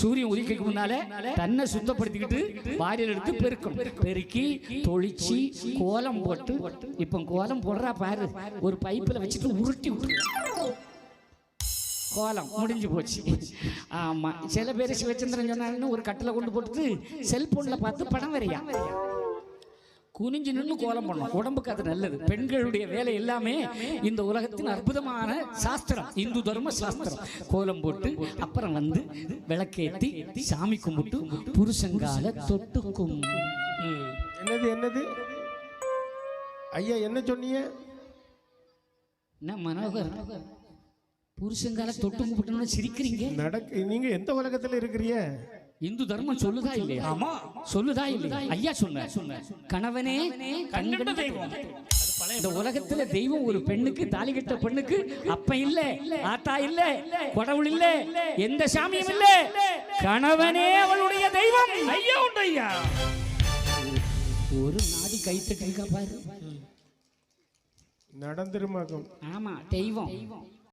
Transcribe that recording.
சூரியன் உதிக்கிறதுக்கு முன்னால தன்னை சுத்தப்படுத்திக்கிட்டு வாரியில் எடுத்து பெருக்கணும். பெருக்கி தொளிச்சு கோலம் போட்டு, இப்ப கோலம் போடுறா பாரு, ஒரு பைப்பில் வச்சுட்டு உருட்டி விட்டு கோலம் முடிஞ்சு போச்சு. ஆமா, சில பேர் சிவச்சந்திரன் சொன்னாங்கன்னு ஒரு கட்டில கொண்டு போட்டு செல்போன்ல பார்த்து படம் வரையா குனிஞ்சு நின்று கோலம் பண்ணணும். உடம்புக்கு அது நல்லது. பெண்களுடைய வேலை எல்லாமே இந்த உலகத்தின் அற்புதமான சாஸ்திரம், இந்து தர்ம சாஸ்திரம். கோலம் போட்டு அப்புறம் வந்து விளக்கேற்றி சாமி கும்பிட்டு புருஷங்கால தொட்டுக்கும். என்னது ஐயா என்ன சொன்னீங்க? என்ன மனோகர், புருஷங்கால தொட்டு கும்பிட்டோம்னு சிரிக்கிறீங்க? நீங்க எந்த உலகத்துல இருக்கிறீங்க? இந்து தர்மம் சொல்லுதா இல்லையா? ஆமா சொல்லுதா இல்லையா? ஐயா சொன்ன கணவனே கண்கண்ட தெய்வம். இந்த உலகத்துல தெய்வம் ஒரு பெண்ணுக்கு, தாலி கட்ட பெண்ணுக்கு அப்ப இல்ல, ஆத்தா இல்ல, கடவுள் இல்ல, எந்த சாமியும் இல்ல, கணவனே அவளுடைய தெய்வம். ஐயா உண்டு ஐயா. ஒரு நாடி கைத்தட்டி இருக்கா பாரு, நடந்துருமாக்கும். ஆமா தெய்வம்.